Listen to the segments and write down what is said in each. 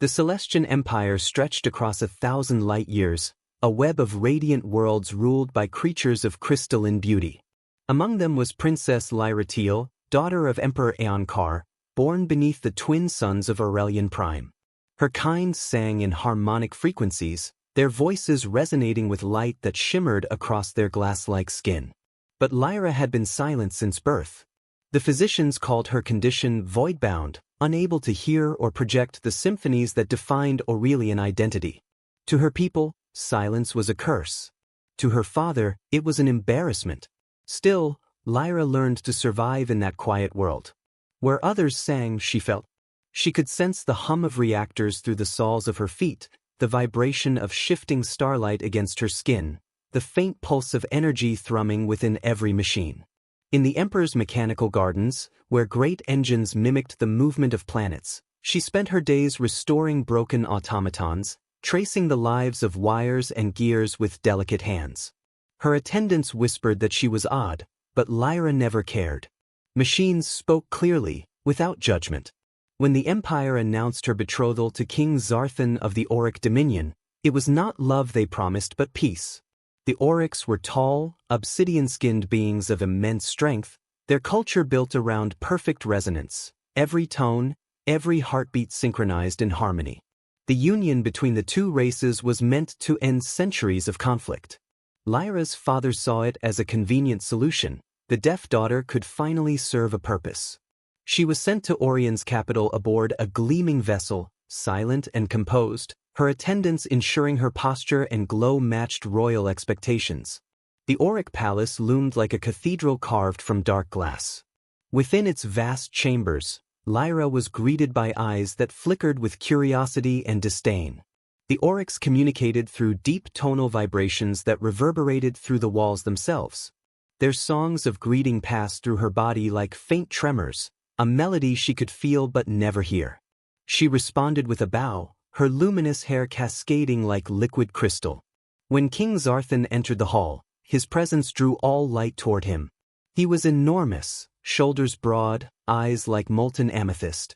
The Celestian Empire stretched across 1,000 light-years, a web of radiant worlds ruled by creatures of crystalline beauty. Among them was Princess Lyra Teal, daughter of Emperor Aeonkar, born beneath the twin suns of Aurelian Prime. Her kind sang in harmonic frequencies, their voices resonating with light that shimmered across their glass-like skin. But Lyra had been silent since birth. The physicians called her condition void-bound, unable to hear or project the symphonies that defined Aurelian identity. To her people, silence was a curse. To her father, it was an embarrassment. Still, Lyra learned to survive in that quiet world. Where others sang, she felt. She could sense the hum of reactors through the soles of her feet, the vibration of shifting starlight against her skin, the faint pulse of energy thrumming within every machine. In the Emperor's mechanical gardens, where great engines mimicked the movement of planets, she spent her days restoring broken automatons, tracing the lives of wires and gears with delicate hands. Her attendants whispered that she was odd, but Lyra never cared. Machines spoke clearly, without judgment. When the Empire announced her betrothal to King Zarthan of the Auric Dominion, it was not love they promised but peace. The Aurics were tall, obsidian-skinned beings of immense strength, their culture built around perfect resonance, every tone, every heartbeat synchronized in harmony. The union between the two races was meant to end centuries of conflict. Lyra's father saw it as a convenient solution. The deaf daughter could finally serve a purpose. She was sent to Orion's capital aboard a gleaming vessel, silent and composed, her attendants ensuring her posture and glow matched royal expectations. The Auric palace loomed like a cathedral carved from dark glass. Within its vast chambers, Lyra was greeted by eyes that flickered with curiosity and disdain. The Aurics communicated through deep tonal vibrations that reverberated through the walls themselves. Their songs of greeting passed through her body like faint tremors, a melody she could feel but never hear. She responded with a bow, her luminous hair cascading like liquid crystal. When King Zarthan entered the hall, his presence drew all light toward him. He was enormous, shoulders broad, eyes like molten amethyst.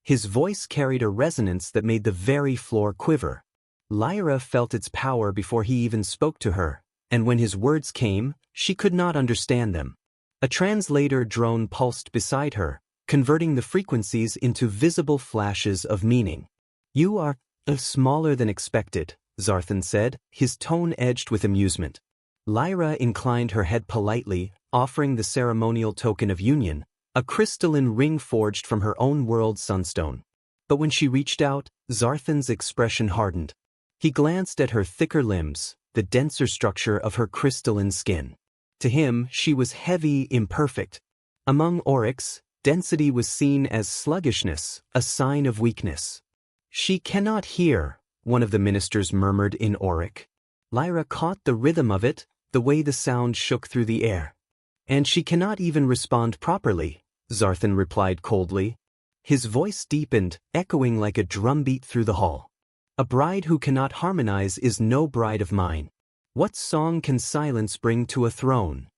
His voice carried a resonance that made the very floor quiver. Lyra felt its power before he even spoke to her, and when his words came, she could not understand them. A translator drone pulsed beside her, converting the frequencies into visible flashes of meaning. "You are smaller than expected," Zarthan said, his tone edged with amusement. Lyra inclined her head politely, offering the ceremonial token of union, a crystalline ring forged from her own world's sunstone. But when she reached out, Zarthan's expression hardened. He glanced at her thicker limbs, the denser structure of her crystalline skin. To him, she was heavy, imperfect. Among Aurics, density was seen as sluggishness, a sign of weakness. "She cannot hear," one of the ministers murmured in Auric. Lyra caught the rhythm of it, the way the sound shook through the air. "And she cannot even respond properly," Zarthan replied coldly. His voice deepened, echoing like a drumbeat through the hall. "A bride who cannot harmonize is no bride of mine. What song can silence bring to a throne?"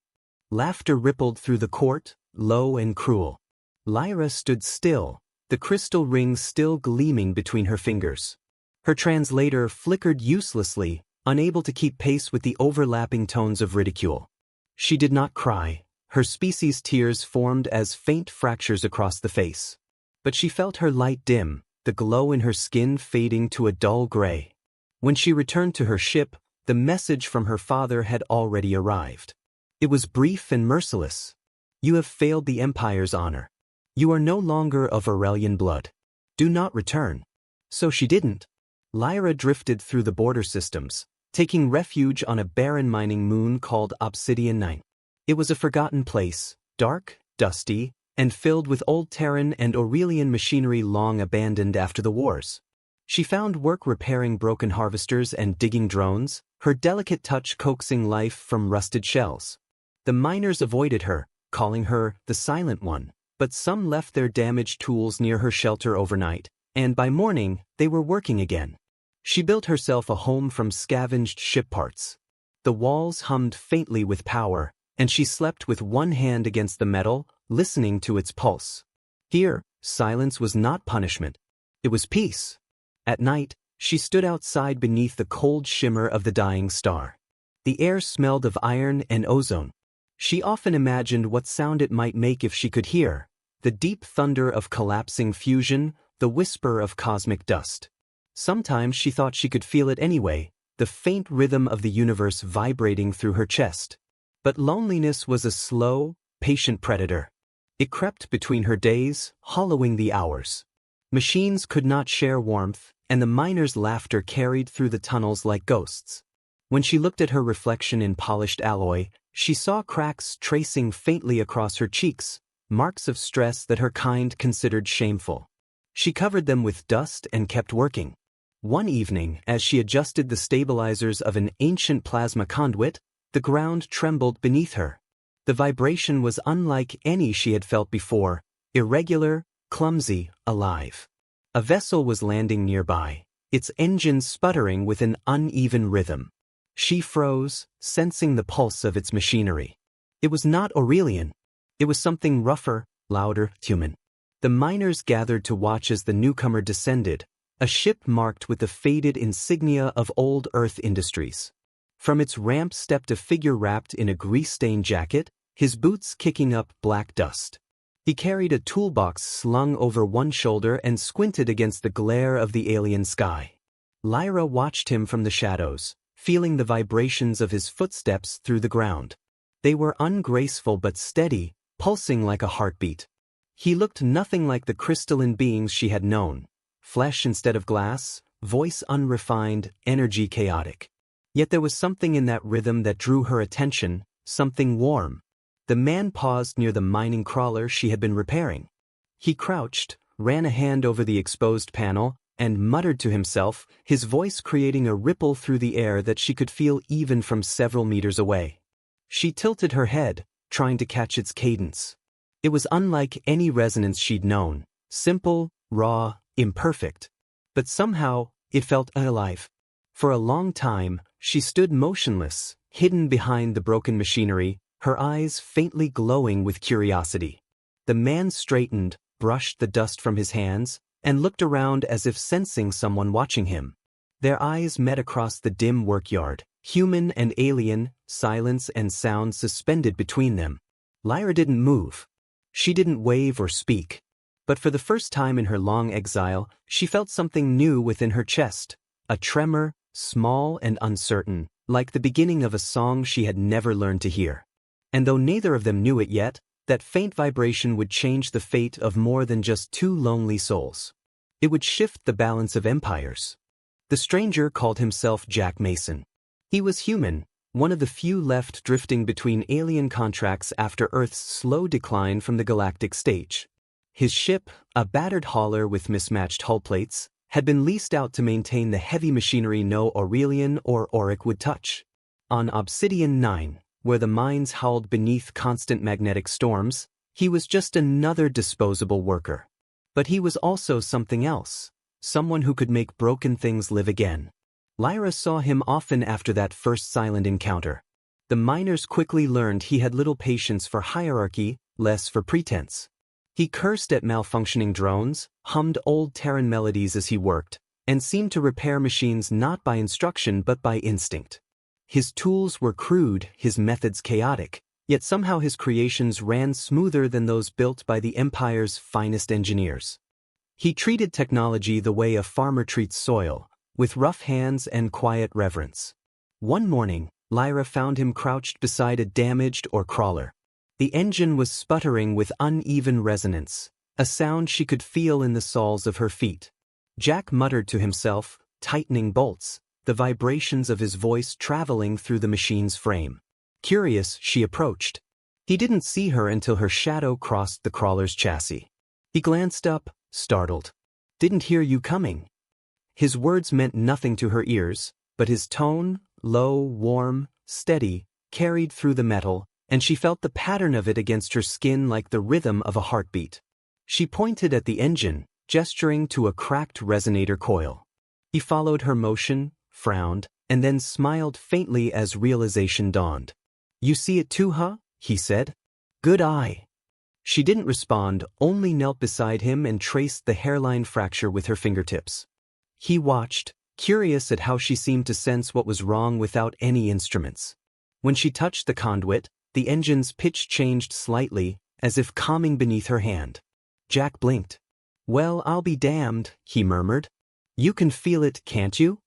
Laughter rippled through the court, low and cruel. Lyra stood still, the crystal ring still gleaming between her fingers. Her translator flickered uselessly, unable to keep pace with the overlapping tones of ridicule. She did not cry. Her species' tears formed as faint fractures across the face. But she felt her light dim, the glow in her skin fading to a dull gray. When she returned to her ship, the message from her father had already arrived. It was brief and merciless. "You have failed the Empire's honor. You are no longer of Aurelian blood. Do not return." So she didn't. Lyra drifted through the border systems, taking refuge on a barren mining moon called Obsidian 9. It was a forgotten place, dark, dusty, and filled with old Terran and Aurelian machinery long abandoned after the wars. She found work repairing broken harvesters and digging drones, her delicate touch coaxing life from rusted shells. The miners avoided her, calling her the Silent One, but some left their damaged tools near her shelter overnight, and by morning, they were working again. She built herself a home from scavenged ship parts. The walls hummed faintly with power, and she slept with one hand against the metal, listening to its pulse. Here, silence was not punishment. It was peace. At night, she stood outside beneath the cold shimmer of the dying star. The air smelled of iron and ozone. She often imagined what sound it might make if she could hear the deep thunder of collapsing fusion, the whisper of cosmic dust. Sometimes she thought she could feel it anyway, the faint rhythm of the universe vibrating through her chest. But loneliness was a slow, patient predator. It crept between her days, hollowing the hours. Machines could not share warmth, and the miners' laughter carried through the tunnels like ghosts. When she looked at her reflection in polished alloy, she saw cracks tracing faintly across her cheeks, marks of stress that her kind considered shameful. She covered them with dust and kept working. One evening, as she adjusted the stabilizers of an ancient plasma conduit, the ground trembled beneath her. The vibration was unlike any she had felt before, irregular, clumsy, alive. A vessel was landing nearby, its engine sputtering with an uneven rhythm. She froze, sensing the pulse of its machinery. It was not Aurelian. It was something rougher, louder, human. The miners gathered to watch as the newcomer descended, a ship marked with the faded insignia of old Earth industries. From its ramp stepped a figure wrapped in a grease-stained jacket, his boots kicking up black dust. He carried a toolbox slung over one shoulder and squinted against the glare of the alien sky. Lyra watched him from the shadows, feeling the vibrations of his footsteps through the ground. They were ungraceful but steady, pulsing like a heartbeat. He looked nothing like the crystalline beings she had known. Flesh instead of glass, voice unrefined, energy chaotic. Yet there was something in that rhythm that drew her attention, something warm. The man paused near the mining crawler she had been repairing. He crouched, ran a hand over the exposed panel, and muttered to himself, his voice creating a ripple through the air that she could feel even from several meters away. She tilted her head, trying to catch its cadence. It was unlike any resonance she'd known, simple, raw, imperfect. But somehow, it felt alive. For a long time, she stood motionless, hidden behind the broken machinery, her eyes faintly glowing with curiosity. The man straightened, brushed the dust from his hands, and looked around as if sensing someone watching him. Their eyes met across the dim workyard, human and alien, silence and sound suspended between them. Lyra didn't move. She didn't wave or speak. But for the first time in her long exile, she felt something new within her chest, a tremor, small and uncertain, like the beginning of a song she had never learned to hear. And though neither of them knew it yet, that faint vibration would change the fate of more than just two lonely souls. It would shift the balance of empires. The stranger called himself Jack Mason. He was human, one of the few left drifting between alien contracts after Earth's slow decline from the galactic stage. His ship, a battered hauler with mismatched hull plates, had been leased out to maintain the heavy machinery no Aurelian or Auric would touch. On Obsidian 9, where the mines howled beneath constant magnetic storms, he was just another disposable worker. But he was also something else, someone who could make broken things live again. Lyra saw him often after that first silent encounter. The miners quickly learned he had little patience for hierarchy, less for pretense. He cursed at malfunctioning drones, hummed old Terran melodies as he worked, and seemed to repair machines not by instruction but by instinct. His tools were crude, his methods chaotic, yet somehow his creations ran smoother than those built by the Empire's finest engineers. He treated technology the way a farmer treats soil, with rough hands and quiet reverence. One morning, Lyra found him crouched beside a damaged ore crawler. The engine was sputtering with uneven resonance, a sound she could feel in the soles of her feet. Jack muttered to himself, tightening bolts, the vibrations of his voice traveling through the machine's frame. Curious, she approached. He didn't see her until her shadow crossed the crawler's chassis. He glanced up, startled. "Didn't hear you coming." His words meant nothing to her ears, but his tone, low, warm, steady, carried through the metal, and she felt the pattern of it against her skin like the rhythm of a heartbeat. She pointed at the engine, gesturing to a cracked resonator coil. He followed her motion, frowned, and then smiled faintly as realization dawned. "You see it too, huh?" he said. "Good eye." She didn't respond, only knelt beside him and traced the hairline fracture with her fingertips. He watched, curious at how she seemed to sense what was wrong without any instruments. When she touched the conduit, the engine's pitch changed slightly, as if calming beneath her hand. Jack blinked. "Well, I'll be damned," he murmured. "You can feel it, can't you?"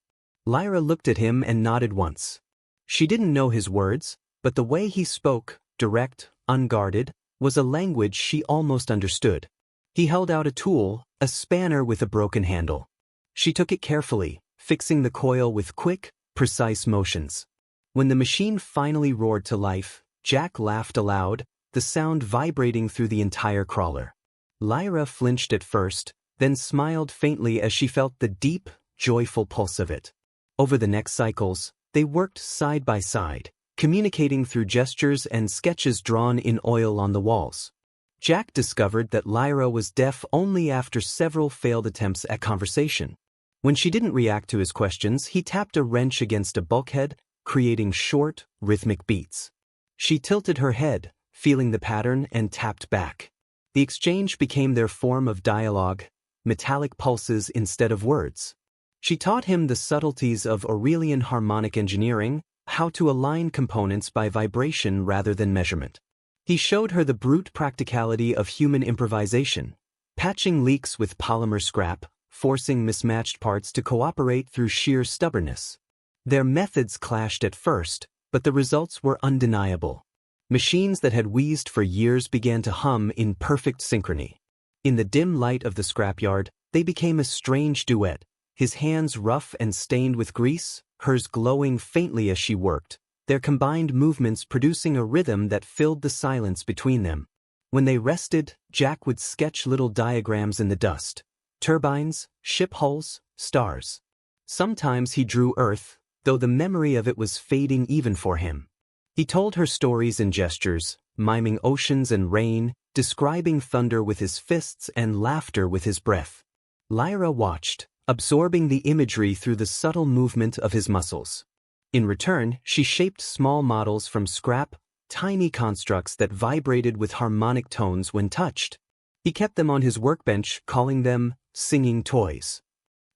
Lyra looked at him and nodded once. She didn't know his words, but the way he spoke, direct, unguarded, was a language she almost understood. He held out a tool, a spanner with a broken handle. She took it carefully, fixing the coil with quick, precise motions. When the machine finally roared to life, Jack laughed aloud, the sound vibrating through the entire crawler. Lyra flinched at first, then smiled faintly as she felt the deep, joyful pulse of it. Over the next cycles, they worked side by side, communicating through gestures and sketches drawn in oil on the walls. Jack discovered that Lyra was deaf only after several failed attempts at conversation. When she didn't react to his questions, he tapped a wrench against a bulkhead, creating short, rhythmic beats. She tilted her head, feeling the pattern, and tapped back. The exchange became their form of dialogue, metallic pulses instead of words. She taught him the subtleties of Aurelian harmonic engineering, how to align components by vibration rather than measurement. He showed her the brute practicality of human improvisation, patching leaks with polymer scrap, forcing mismatched parts to cooperate through sheer stubbornness. Their methods clashed at first, but the results were undeniable. Machines that had wheezed for years began to hum in perfect synchrony. In the dim light of the scrapyard, they became a strange duet, his hands rough and stained with grease, hers glowing faintly as she worked, their combined movements producing a rhythm that filled the silence between them. When they rested, Jack would sketch little diagrams in the dust: turbines, ship hulls, stars. Sometimes he drew Earth, though the memory of it was fading even for him. He told her stories in gestures, miming oceans and rain, describing thunder with his fists and laughter with his breath. Lyra watched, absorbing the imagery through the subtle movement of his muscles. In return, she shaped small models from scrap, tiny constructs that vibrated with harmonic tones when touched. He kept them on his workbench, calling them singing toys.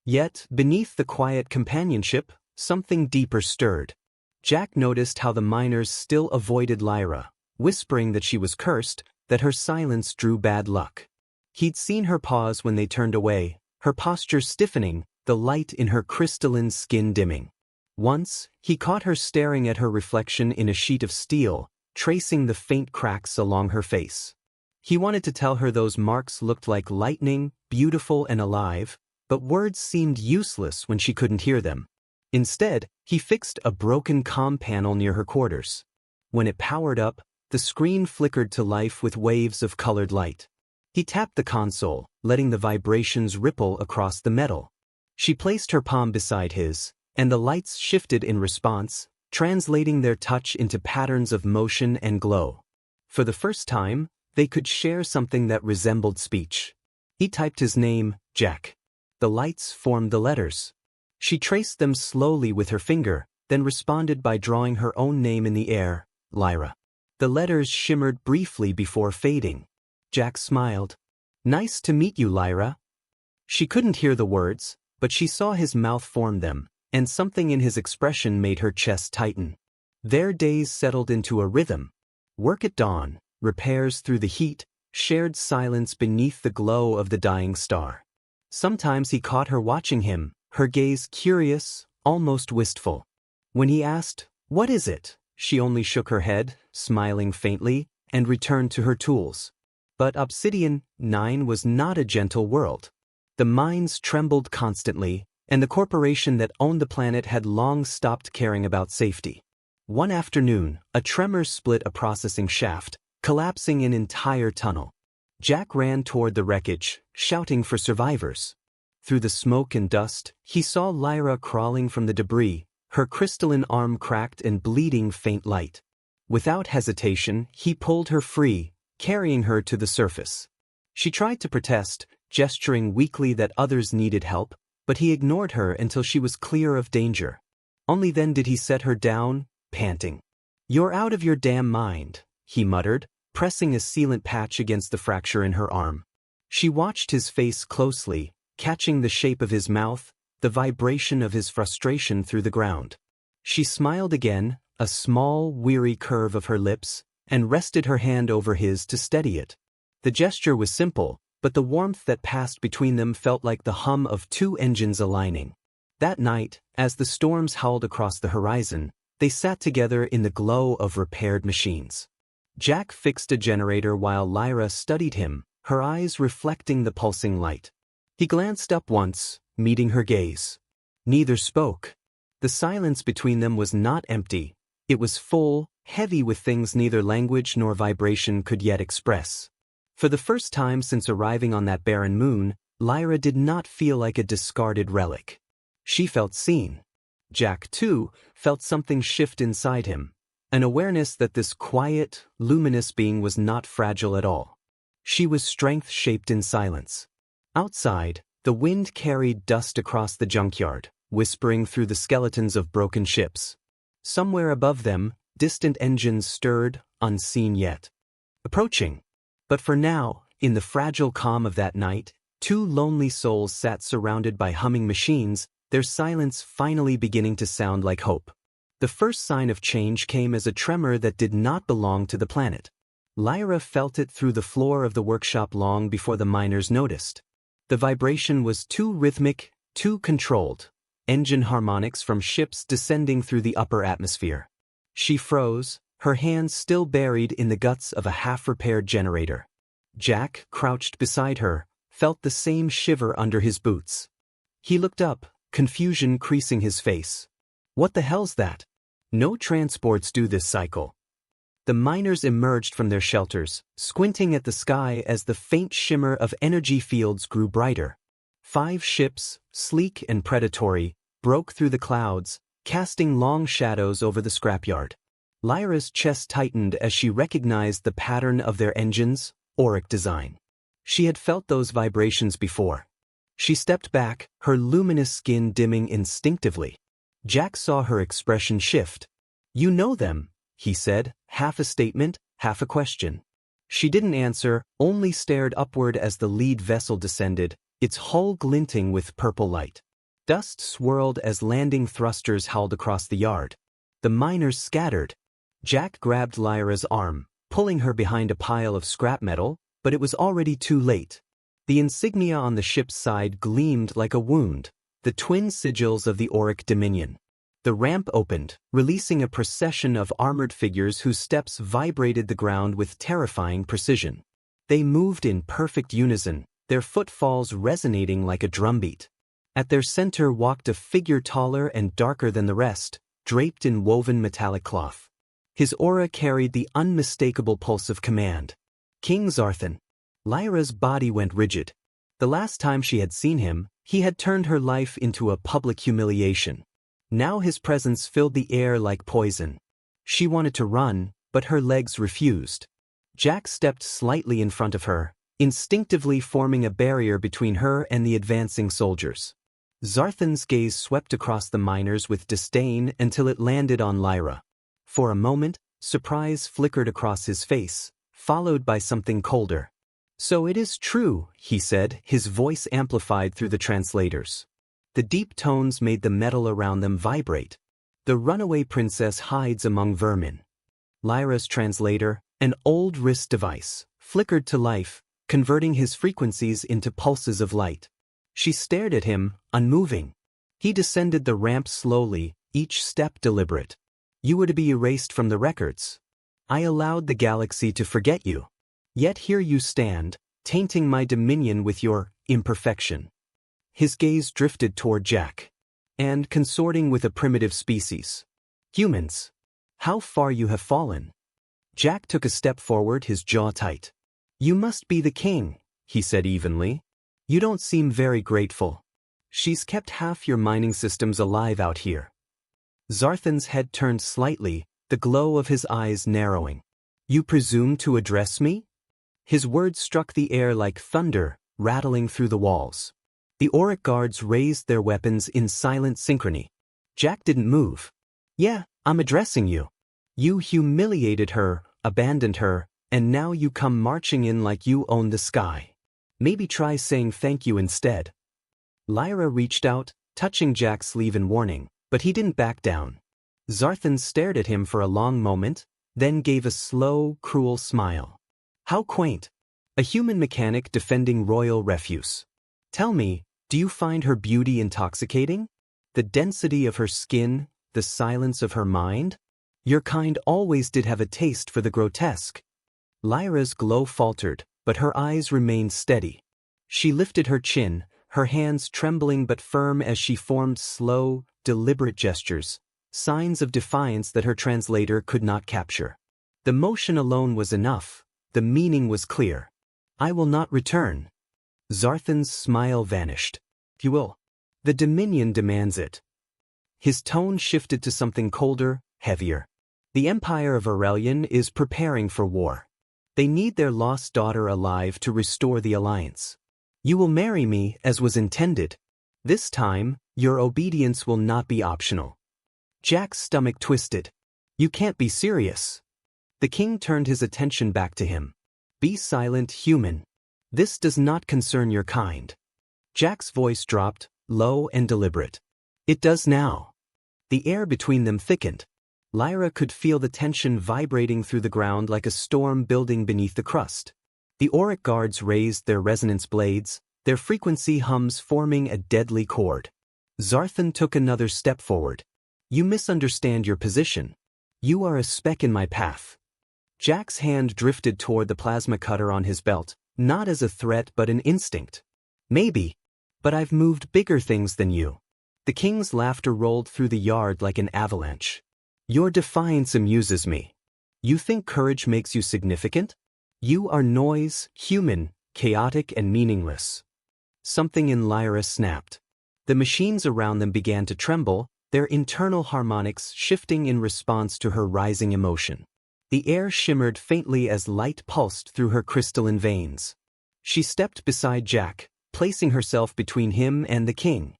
Yet, beneath the quiet companionship, something deeper stirred. Jack noticed how the miners still avoided Lyra, whispering that she was cursed, that her silence drew bad luck. He'd seen her pause when they turned away, her posture stiffening, the light in her crystalline skin dimming. Once, he caught her staring at her reflection in a sheet of steel, tracing the faint cracks along her face. He wanted to tell her those marks looked like lightning, beautiful and alive, but words seemed useless when she couldn't hear them. Instead, he fixed a broken comm panel near her quarters. When it powered up, the screen flickered to life with waves of colored light. He tapped the console, letting the vibrations ripple across the metal. She placed her palm beside his, and the lights shifted in response, translating their touch into patterns of motion and glow. For the first time, they could share something that resembled speech. He typed his name, Jack. The lights formed the letters. She traced them slowly with her finger, then responded by drawing her own name in the air, Lyra. The letters shimmered briefly before fading. Jack smiled. "Nice to meet you, Lyra." She couldn't hear the words, but she saw his mouth form them, and something in his expression made her chest tighten. Their days settled into a rhythm. Work at dawn, repairs through the heat, shared silence beneath the glow of the dying star. Sometimes he caught her watching him, her gaze curious, almost wistful. When he asked, "What is it?" she only shook her head, smiling faintly, and returned to her tools. But Obsidian 9 was not a gentle world. The mines trembled constantly, and the corporation that owned the planet had long stopped caring about safety. One afternoon, a tremor split a processing shaft, collapsing an entire tunnel. Jack ran toward the wreckage, shouting for survivors. Through the smoke and dust, he saw Lyra crawling from the debris, her crystalline arm cracked and bleeding faint light. Without hesitation, he pulled her free, carrying her to the surface. She tried to protest, gesturing weakly that others needed help, but he ignored her until she was clear of danger. Only then did he set her down, panting. "You're out of your damn mind," he muttered, pressing a sealant patch against the fracture in her arm. She watched his face closely, catching the shape of his mouth, the vibration of his frustration through the ground. She smiled again, a small, weary curve of her lips, and rested her hand over his to steady it. The gesture was simple, but the warmth that passed between them felt like the hum of two engines aligning. That night, as the storms howled across the horizon, they sat together in the glow of repaired machines. Jack fixed a generator while Lyra studied him, her eyes reflecting the pulsing light. He glanced up once, meeting her gaze. Neither spoke. The silence between them was not empty. It was full, heavy with things neither language nor vibration could yet express. For the first time since arriving on that barren moon, Lyra did not feel like a discarded relic. She felt seen. Jack, too, felt something shift inside him, an awareness that this quiet, luminous being was not fragile at all. She was strength shaped in silence. Outside, the wind carried dust across the junkyard, whispering through the skeletons of broken ships. Somewhere above them, distant engines stirred, unseen yet. Approaching. But for now, in the fragile calm of that night, two lonely souls sat surrounded by humming machines, their silence finally beginning to sound like hope. The first sign of change came as a tremor that did not belong to the planet. Lyra felt it through the floor of the workshop long before the miners noticed. The vibration was too rhythmic, too controlled, engine harmonics from ships descending through the upper atmosphere. She froze, her hands still buried in the guts of a half-repaired generator. Jack, crouched beside her, felt the same shiver under his boots. He looked up, confusion creasing his face. What the hell's that? No transports do this cycle. The miners emerged from their shelters, squinting at the sky as the faint shimmer of energy fields grew brighter. 5 ships, sleek and predatory, broke through the clouds, casting long shadows over the scrapyard. Lyra's chest tightened as she recognized the pattern of their engines, auric design. She had felt those vibrations before. She stepped back, her luminous skin dimming instinctively. Jack saw her expression shift. "You know them," he said, half a statement, half a question. She didn't answer, only stared upward as the lead vessel descended, its hull glinting with purple light. Dust swirled as landing thrusters howled across the yard. The miners scattered. Jack grabbed Lyra's arm, pulling her behind a pile of scrap metal, but it was already too late. The insignia on the ship's side gleamed like a wound, the twin sigils of the auric dominion. The ramp opened, releasing a procession of armored figures whose steps vibrated the ground with terrifying precision. They moved in perfect unison, their footfalls resonating like a drumbeat. At their center walked a figure taller and darker than the rest, draped in woven metallic cloth. His aura carried the unmistakable pulse of command. King Zarthan. Lyra's body went rigid. The last time she had seen him, he had turned her life into a public humiliation. Now his presence filled the air like poison. She wanted to run, but her legs refused. Jack stepped slightly in front of her, instinctively forming a barrier between her and the advancing soldiers. Zarthan's gaze swept across the miners with disdain until it landed on Lyra. For a moment, surprise flickered across his face, followed by something colder. "So it is true," he said, his voice amplified through the translators. The deep tones made the metal around them vibrate. "The runaway princess hides among vermin." Lyra's translator, an old wrist device, flickered to life, converting his frequencies into pulses of light. She stared at him, unmoving. He descended the ramp slowly, each step deliberate. "You were to be erased from the records. I allowed the galaxy to forget you. Yet here you stand, tainting my dominion with your imperfection." His gaze drifted toward Jack. "And consorting with a primitive species. Humans. How far you have fallen." Jack took a step forward, his jaw tight. "You must be the king," he said evenly. "You don't seem very grateful. She's kept half your mining systems alive out here." Zarthan's head turned slightly, the glow of his eyes narrowing. "You presume to address me?" His words struck the air like thunder, rattling through the walls. The auric guards raised their weapons in silent synchrony. Jack didn't move. "Yeah, I'm addressing you. You humiliated her, abandoned her, and now you come marching in like you own the sky. Maybe try saying thank you instead." Lyra reached out, touching Jack's sleeve in warning, but he didn't back down. Zarthan stared at him for a long moment, then gave a slow, cruel smile. How quaint. A human mechanic defending royal refuse. Tell me, do you find her beauty intoxicating? The density of her skin, the silence of her mind? Your kind always did have a taste for the grotesque. Lyra's glow faltered, but her eyes remained steady. She lifted her chin, her hands trembling but firm as she formed slow, deliberate gestures, signs of defiance that her translator could not capture. The motion alone was enough. The meaning was clear. I will not return. Zarthan's smile vanished. You will. The Dominion demands it. His tone shifted to something colder, heavier. The Empire of Aurelian is preparing for war. They need their lost daughter alive to restore the alliance. You will marry me as was intended. This time, your obedience will not be optional. Jack's stomach twisted. You can't be serious. The king turned his attention back to him. Be silent, human. This does not concern your kind. Jack's voice dropped, low and deliberate. It does now. The air between them thickened. Lyra could feel the tension vibrating through the ground like a storm building beneath the crust. The auric guards raised their resonance blades, their frequency hums forming a deadly chord. Zarthan took another step forward. You misunderstand your position. You are a speck in my path. Jack's hand drifted toward the plasma cutter on his belt, not as a threat but an instinct. Maybe. But I've moved bigger things than you. The king's laughter rolled through the yard like an avalanche. Your defiance amuses me. You think courage makes you significant? You are noise, human, chaotic and meaningless. Something in Lyra snapped. The machines around them began to tremble, their internal harmonics shifting in response to her rising emotion. The air shimmered faintly as light pulsed through her crystalline veins. She stepped beside Jack, placing herself between him and the king.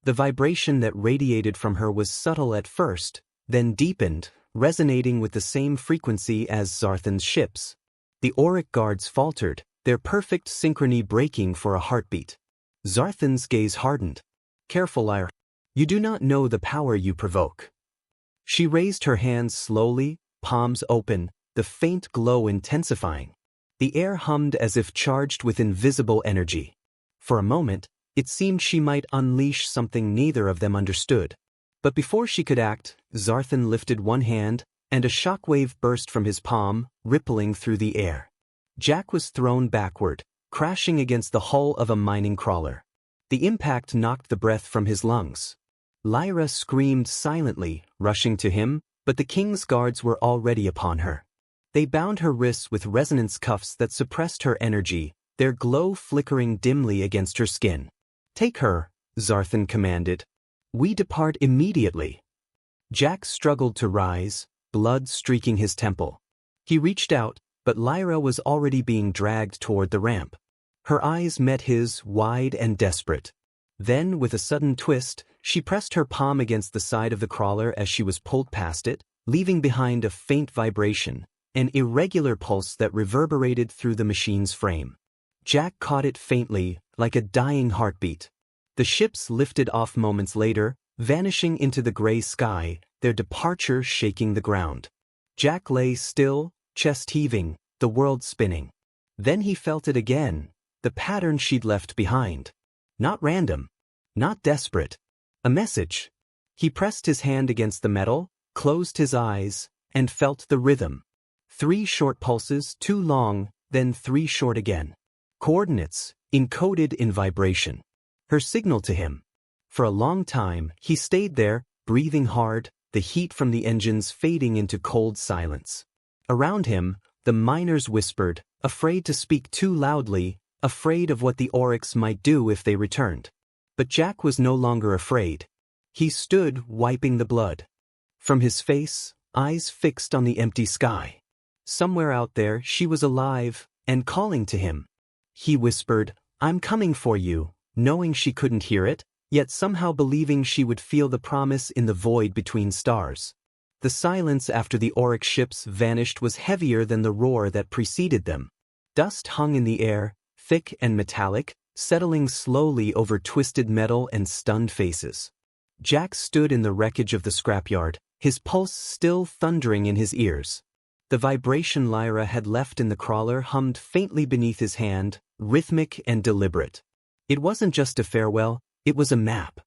The vibration that radiated from her was subtle at first, then deepened, resonating with the same frequency as Zarthan's ships. The auric guards faltered, their perfect synchrony breaking for a heartbeat. Zarthan's gaze hardened. Careful, Lyra. You do not know the power you provoke. She raised her hands slowly, palms open, the faint glow intensifying. The air hummed as if charged with invisible energy. For a moment, it seemed she might unleash something neither of them understood. But before she could act, Zarthan lifted one hand, and a shockwave burst from his palm, rippling through the air. Jack was thrown backward, crashing against the hull of a mining crawler. The impact knocked the breath from his lungs. Lyra screamed silently, rushing to him, but the king's guards were already upon her. They bound her wrists with resonance cuffs that suppressed her energy, their glow flickering dimly against her skin. Take her, Zarthan commanded. We depart immediately. Jack struggled to rise, blood streaking his temple. He reached out, but Lyra was already being dragged toward the ramp. Her eyes met his, wide and desperate. Then, with a sudden twist, she pressed her palm against the side of the crawler as she was pulled past it, leaving behind a faint vibration, an irregular pulse that reverberated through the machine's frame. Jack caught it faintly, like a dying heartbeat. The ships lifted off moments later, vanishing into the gray sky, their departure shaking the ground. Jack lay still, chest heaving, the world spinning. Then he felt it again, the pattern she'd left behind. Not random. Not desperate. A message. He pressed his hand against the metal, closed his eyes, and felt the rhythm. 3 short pulses, 2 long, then 3 short again. Coordinates, encoded in vibration. Her signal to him. For a long time, he stayed there, breathing hard, the heat from the engines fading into cold silence. Around him, the miners whispered, afraid to speak too loudly, afraid of what the Oryx might do if they returned. But Jack was no longer afraid. He stood, wiping the blood. From his face, eyes fixed on the empty sky. Somewhere out there, she was alive, and calling to him. He whispered, I'm coming for you, knowing she couldn't hear it, yet somehow believing she would feel the promise in the void between stars. The silence after the Oryx ships vanished was heavier than the roar that preceded them. Dust hung in the air, thick and metallic, settling slowly over twisted metal and stunned faces. Jack stood in the wreckage of the scrapyard, his pulse still thundering in his ears. The vibration Lyra had left in the crawler hummed faintly beneath his hand, rhythmic and deliberate. It wasn't just a farewell, it was a map.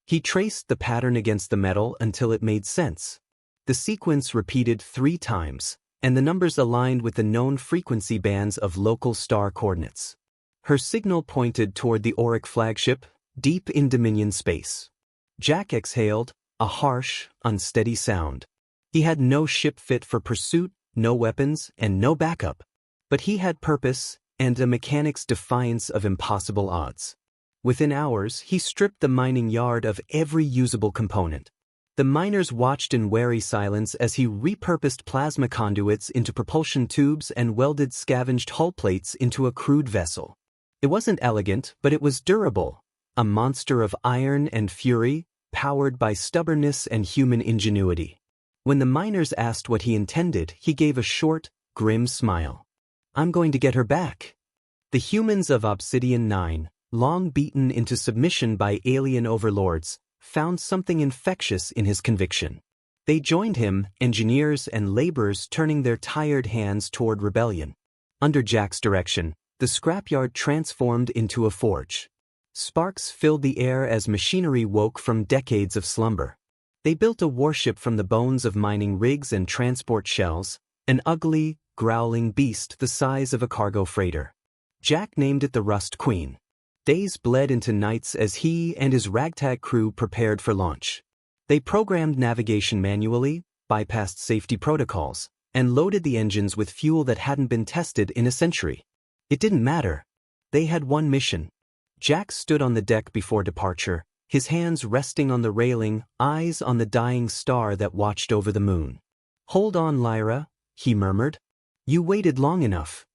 He traced the pattern against the metal until it made sense. The sequence repeated 3 times, and the numbers aligned with the known frequency bands of local star coordinates. Her signal pointed toward the Auric flagship, deep in Dominion space. Jack exhaled, a harsh, unsteady sound. He had no ship fit for pursuit, no weapons, and no backup. But he had purpose, and a mechanic's defiance of impossible odds. Within hours, he stripped the mining yard of every usable component. The miners watched in wary silence as he repurposed plasma conduits into propulsion tubes and welded scavenged hull plates into a crude vessel. It wasn't elegant, but it was durable, a monster of iron and fury, powered by stubbornness and human ingenuity. When the miners asked what he intended, he gave a short, grim smile. "I'm going to get her back." The humans of Obsidian 9, long beaten into submission by alien overlords, found something infectious in his conviction. They joined him, engineers and laborers turning their tired hands toward rebellion. Under Jack's direction, the scrapyard transformed into a forge. Sparks filled the air as machinery woke from decades of slumber. They built a warship from the bones of mining rigs and transport shells, an ugly, growling beast the size of a cargo freighter. Jack named it the Rust Queen. Days bled into nights as he and his ragtag crew prepared for launch. They programmed navigation manually, bypassed safety protocols, and loaded the engines with fuel that hadn't been tested in a century. It didn't matter. They had one mission. Jack stood on the deck before departure, his hands resting on the railing, eyes on the dying star that watched over the moon. "Hold on, Lyra," he murmured. "You waited long enough."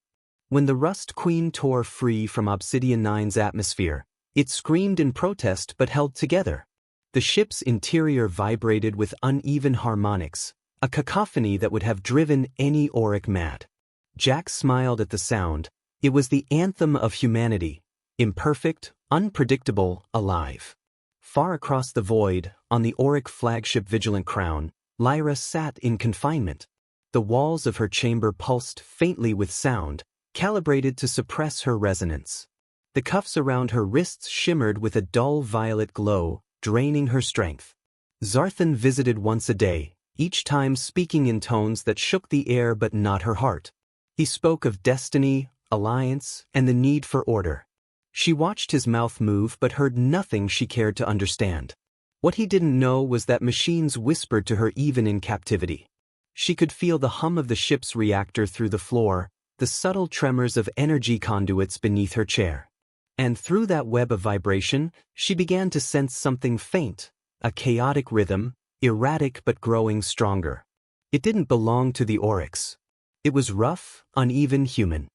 When the Rust Queen tore free from Obsidian 9's atmosphere, it screamed in protest but held together. The ship's interior vibrated with uneven harmonics, a cacophony that would have driven any Auric mad. Jack smiled at the sound. It was the anthem of humanity, imperfect, unpredictable, alive. Far across the void, on the Auric flagship Vigilant Crown, Lyra sat in confinement. The walls of her chamber pulsed faintly with sound, calibrated to suppress her resonance. The cuffs around her wrists shimmered with a dull violet glow, draining her strength. Zarthan visited once a day, each time speaking in tones that shook the air but not her heart. He spoke of destiny, alliance, and the need for order. She watched his mouth move but heard nothing she cared to understand. What he didn't know was that machines whispered to her even in captivity. She could feel the hum of the ship's reactor through the floor, the subtle tremors of energy conduits beneath her chair. And through that web of vibration, she began to sense something faint, a chaotic rhythm, erratic but growing stronger. It didn't belong to the Aurics. It was rough, uneven, human.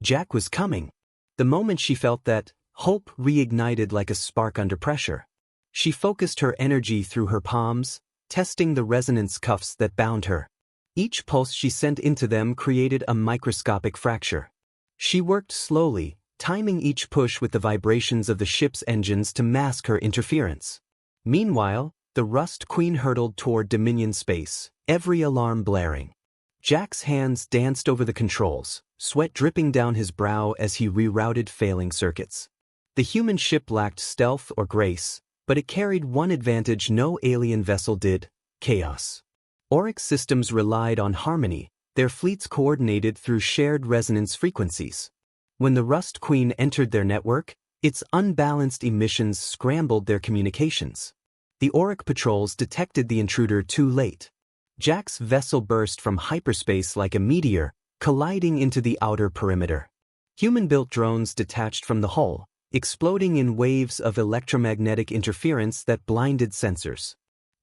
Jack was coming. The moment she felt that, hope reignited like a spark under pressure. She focused her energy through her palms, testing the resonance cuffs that bound her. Each pulse she sent into them created a microscopic fracture. She worked slowly, timing each push with the vibrations of the ship's engines to mask her interference. Meanwhile, the Rust Queen hurtled toward Dominion space, every alarm blaring. Jack's hands danced over the controls, sweat dripping down his brow as he rerouted failing circuits. The human ship lacked stealth or grace, but it carried one advantage no alien vessel did: chaos. Auric systems relied on harmony, their fleets coordinated through shared resonance frequencies. When the Rust Queen entered their network, its unbalanced emissions scrambled their communications. The Auric patrols detected the intruder too late. Jack's vessel burst from hyperspace like a meteor, colliding into the outer perimeter. Human-built drones detached from the hull, exploding in waves of electromagnetic interference that blinded sensors.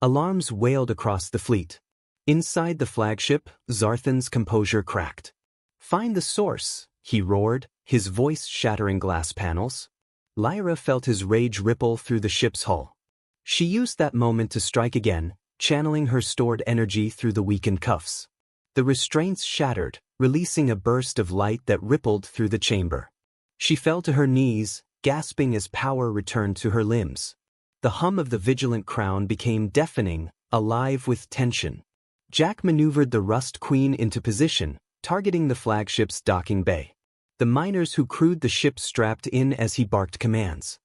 Alarms wailed across the fleet. Inside the flagship, Zarthan's composure cracked. "Find the source," he roared, his voice shattering glass panels. Lyra felt his rage ripple through the ship's hull. She used that moment to strike again, channeling her stored energy through the weakened cuffs. The restraints shattered, releasing a burst of light that rippled through the chamber. She fell to her knees, gasping as power returned to her limbs. The hum of the vigilant crown became deafening, alive with tension. Jack maneuvered the Rust Queen into position, targeting the flagship's docking bay. The miners who crewed the ship strapped in as he barked commands.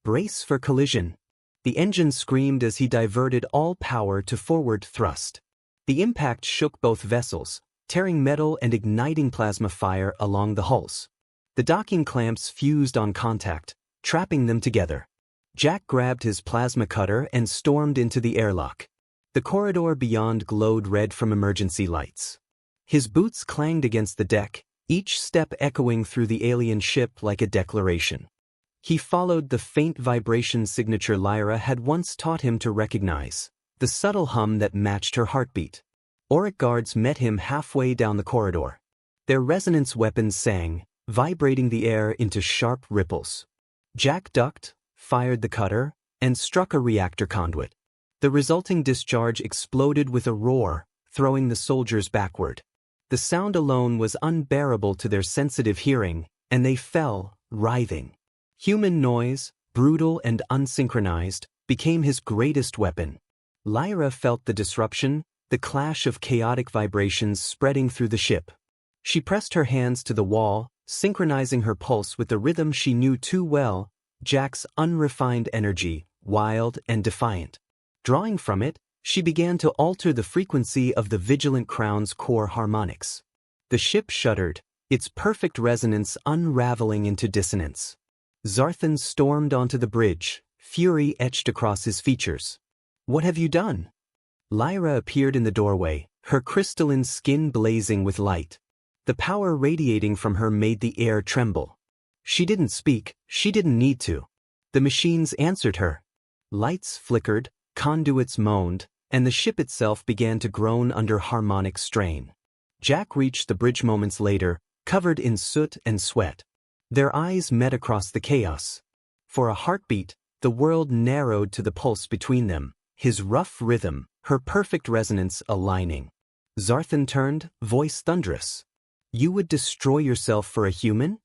Brace for collision. The engine screamed as he diverted all power to forward thrust. The impact shook both vessels, tearing metal and igniting plasma fire along the hulls. The docking clamps fused on contact, trapping them together. Jack grabbed his plasma cutter and stormed into the airlock. The corridor beyond glowed red from emergency lights. His boots clanged against the deck, each step echoing through the alien ship like a declaration. He followed the faint vibration signature Lyra had once taught him to recognize, the subtle hum that matched her heartbeat. Auric guards met him halfway down the corridor. Their resonance weapons sang, vibrating the air into sharp ripples. Jack ducked, fired the cutter, and struck a reactor conduit. The resulting discharge exploded with a roar, throwing the soldiers backward. The sound alone was unbearable to their sensitive hearing, and they fell, writhing. Human noise, brutal and unsynchronized, became his greatest weapon. Lyra felt the disruption, the clash of chaotic vibrations spreading through the ship. She pressed her hands to the wall, synchronizing her pulse with the rhythm she knew too well, Jack's unrefined energy, wild and defiant. Drawing from it, she began to alter the frequency of the Vigilant Crown's core harmonics. The ship shuddered, its perfect resonance unraveling into dissonance. Zarthan stormed onto the bridge, fury etched across his features. "What have you done?" Lyra appeared in the doorway, her crystalline skin blazing with light. The power radiating from her made the air tremble. She didn't speak, she didn't need to. The machines answered her. Lights flickered, conduits moaned, and the ship itself began to groan under harmonic strain. Jack reached the bridge moments later, covered in soot and sweat. Their eyes met across the chaos. For a heartbeat, the world narrowed to the pulse between them, his rough rhythm, her perfect resonance aligning. Zarthan turned, voice thunderous. "You would destroy yourself for a human?"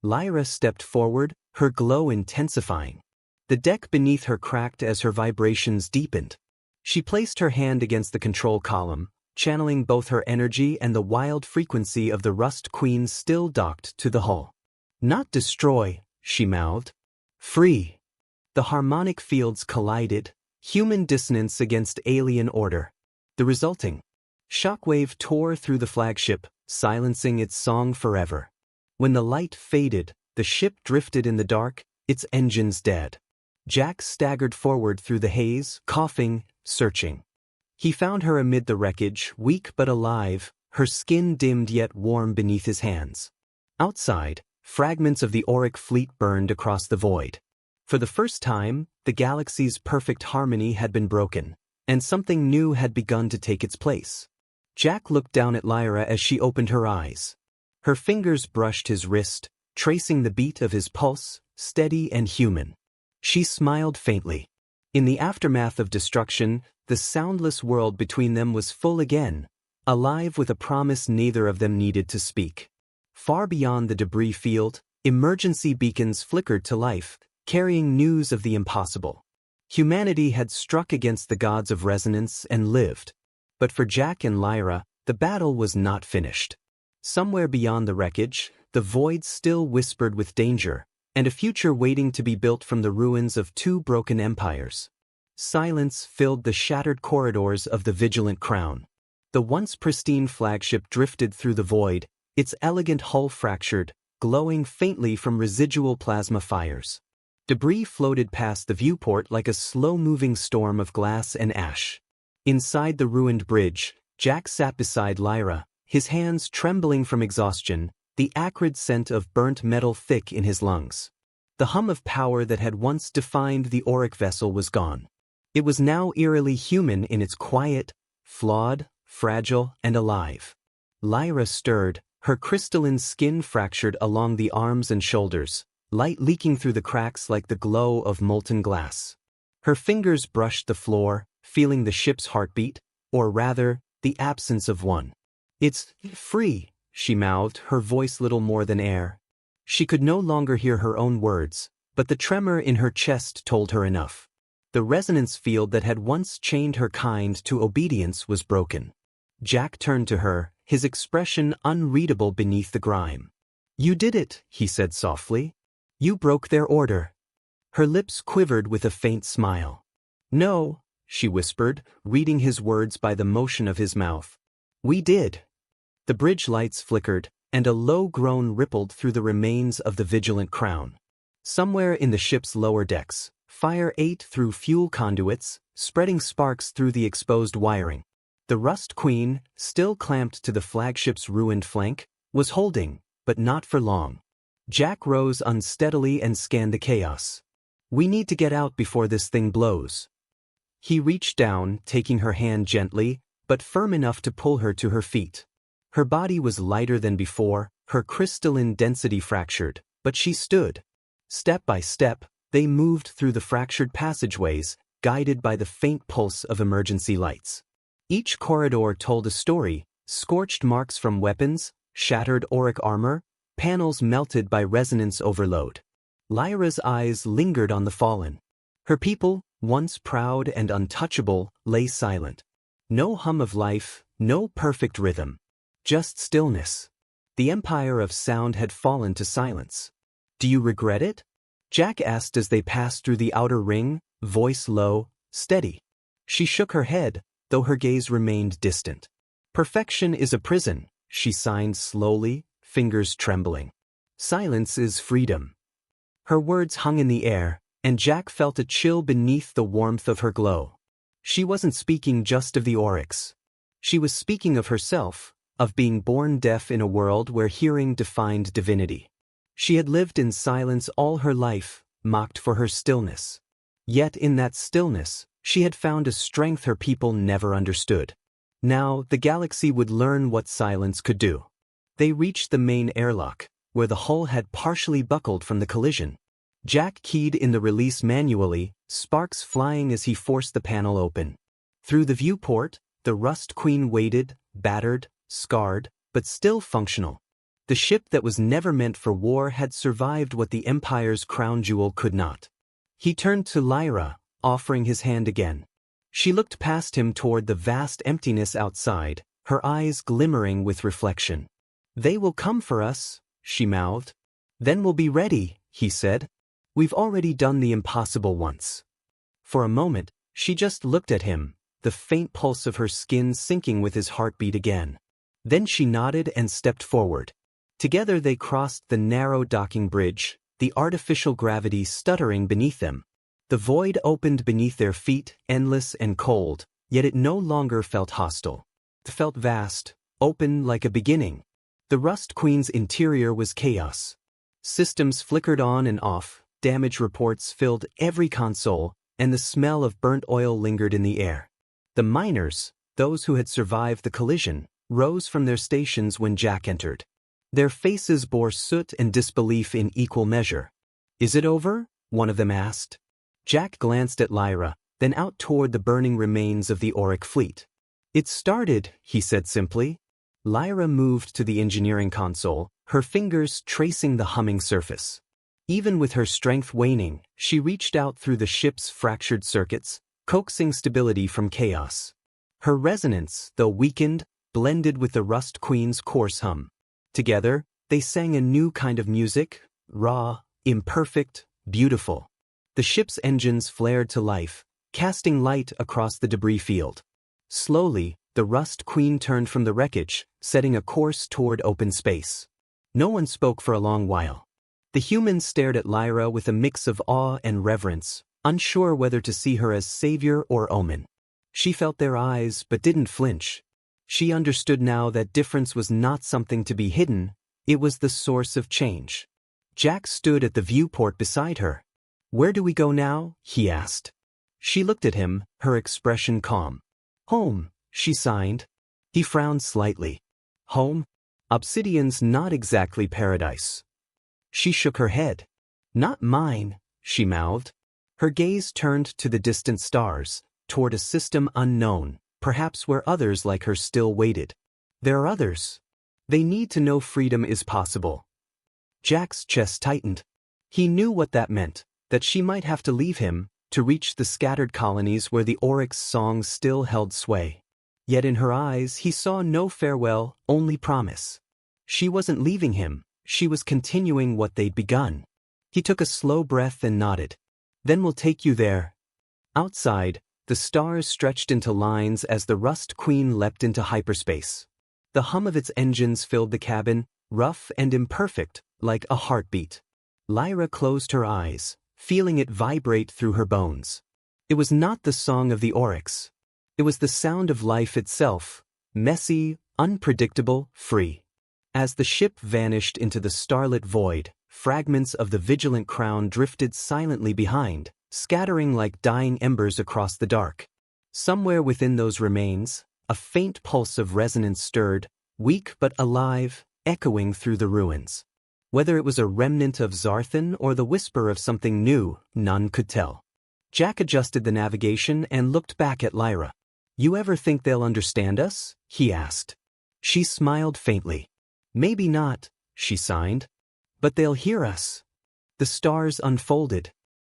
Lyra stepped forward, her glow intensifying. The deck beneath her cracked as her vibrations deepened. She placed her hand against the control column, channeling both her energy and the wild frequency of the Rust Queen still docked to the hull. "Not destroy," she mouthed. "Free." The harmonic fields collided, human dissonance against alien order. The resulting shockwave tore through the flagship, silencing its song forever. When the light faded, the ship drifted in the dark, its engines dead. Jack staggered forward through the haze, coughing, searching. He found her amid the wreckage, weak but alive, her skin dimmed yet warm beneath his hands. Outside, fragments of the Auric fleet burned across the void. For the first time, the galaxy's perfect harmony had been broken, and something new had begun to take its place. Jack looked down at Lyra as she opened her eyes. Her fingers brushed his wrist, tracing the beat of his pulse, steady and human. She smiled faintly. In the aftermath of destruction, the soundless world between them was full again, alive with a promise neither of them needed to speak. Far beyond the debris field, emergency beacons flickered to life, carrying news of the impossible. Humanity had struck against the gods of resonance and lived. But for Jack and Lyra, the battle was not finished. Somewhere beyond the wreckage, the void still whispered with danger, and a future waiting to be built from the ruins of two broken empires. Silence filled the shattered corridors of the Vigilant Crown. The once pristine flagship drifted through the void, its elegant hull fractured, glowing faintly from residual plasma fires. Debris floated past the viewport like a slow-moving storm of glass and ash. Inside the ruined bridge, Jack sat beside Lyra, his hands trembling from exhaustion, the acrid scent of burnt metal thick in his lungs. The hum of power that had once defined the Auric vessel was gone. It was now eerily human in its quiet, flawed, fragile, and alive. Lyra stirred, her crystalline skin fractured along the arms and shoulders, light leaking through the cracks like the glow of molten glass. Her fingers brushed the floor, feeling the ship's heartbeat, or rather, the absence of one. "It's free," she mouthed, her voice little more than air. She could no longer hear her own words, But the tremor in her chest told her enough. The resonance field that had once chained her kind to obedience was broken. Jack turned to her, his expression unreadable beneath the grime. "You did it," he said softly. "You broke their order." Her lips quivered with a faint smile. "No," she whispered, reading his words by the motion of his mouth. "We did." The bridge lights flickered, and a low groan rippled through the remains of the vigilant crown. Somewhere in the ship's lower decks, fire ate through fuel conduits, spreading sparks through the exposed wiring. The Rust Queen, still clamped to the flagship's ruined flank, was holding, but not for long. Jack rose unsteadily and scanned the chaos. "We need to get out before this thing blows." He reached down, taking her hand gently, but firm enough to pull her to her feet. Her body was lighter than before, her crystalline density fractured, but she stood. Step by step, they moved through the fractured passageways, guided by the faint pulse of emergency lights. Each corridor told a story: scorched marks from weapons, shattered auric armor, panels melted by resonance overload. Lyra's eyes lingered on the fallen. Her people, once proud and untouchable, lay silent. No hum of life, no perfect rhythm. Just stillness. The empire of sound had fallen to silence. "Do you regret it?" Jack asked as they passed through the outer ring, voice low, steady. She shook her head, though her gaze remained distant. "Perfection is a prison," she signed slowly, fingers trembling. "Silence is freedom." Her words hung in the air, and Jack felt a chill beneath the warmth of her glow. She wasn't speaking just of the Oryx. She was speaking of herself, of being born deaf in a world where hearing defined divinity. She had lived in silence all her life, mocked for her stillness. Yet in that stillness, she had found a strength her people never understood. Now, the galaxy would learn what silence could do. They reached the main airlock, where the hull had partially buckled from the collision. Jack keyed in the release manually, sparks flying as he forced the panel open. Through the viewport, the Rust Queen waited, battered, scarred, but still functional. The ship that was never meant for war had survived what the Empire's crown jewel could not. He turned to Lyra, offering his hand again. She looked past him toward the vast emptiness outside, her eyes glimmering with reflection. "They will come for us," she mouthed. "Then we'll be ready," he said. "We've already done the impossible once." For a moment, she just looked at him, the faint pulse of her skin syncing with his heartbeat again. Then she nodded and stepped forward. Together they crossed the narrow docking bridge, the artificial gravity stuttering beneath them. The void opened beneath their feet, endless and cold, yet it no longer felt hostile. It felt vast, open like a beginning. The Rust Queen's interior was chaos. Systems flickered on and off, damage reports filled every console, and the smell of burnt oil lingered in the air. The miners, those who had survived the collision, rose from their stations when Jack entered. Their faces bore soot and disbelief in equal measure. "Is it over?" one of them asked. Jack glanced at Lyra, then out toward the burning remains of the Auric fleet. "It started," he said simply. Lyra moved to the engineering console, her fingers tracing the humming surface. Even with her strength waning, she reached out through the ship's fractured circuits, coaxing stability from chaos. Her resonance, though weakened, blended with the Rust Queen's coarse hum. Together, they sang a new kind of music, raw, imperfect, beautiful. The ship's engines flared to life, casting light across the debris field. Slowly, the Rust Queen turned from the wreckage, setting a course toward open space. No one spoke for a long while. The humans stared at Lyra with a mix of awe and reverence, unsure whether to see her as savior or omen. She felt their eyes but didn't flinch. She understood now that difference was not something to be hidden, it was the source of change. Jack stood at the viewport beside her. "Where do we go now?" he asked. She looked at him, her expression calm. "Home," she signed. He frowned slightly. "Home? Obsidian's not exactly paradise." She shook her head. "Not mine," she mouthed. Her gaze turned to the distant stars, toward a system unknown, perhaps where others like her still waited. There are others. They need to know freedom is possible. Jack's chest tightened. He knew what that meant, that she might have to leave him, to reach the scattered colonies where the oryx songs still held sway. Yet in her eyes he saw no farewell, only promise. She wasn't leaving him, she was continuing what they'd begun. He took a slow breath and nodded. Then we'll take you there. Outside, the stars stretched into lines as the Rust Queen leapt into hyperspace. The hum of its engines filled the cabin, rough and imperfect, like a heartbeat. Lyra closed her eyes, feeling it vibrate through her bones. It was not the song of the oryx. It was the sound of life itself, messy, unpredictable, free. As the ship vanished into the starlit void, fragments of the vigilant crown drifted silently behind, scattering like dying embers across the dark. Somewhere within those remains, a faint pulse of resonance stirred, weak but alive, echoing through the ruins. Whether it was a remnant of Zarthan or the whisper of something new, none could tell. Jack adjusted the navigation and looked back at Lyra. "You ever think they'll understand us?" he asked. She smiled faintly. "Maybe not," she signed. "But they'll hear us." The stars unfolded,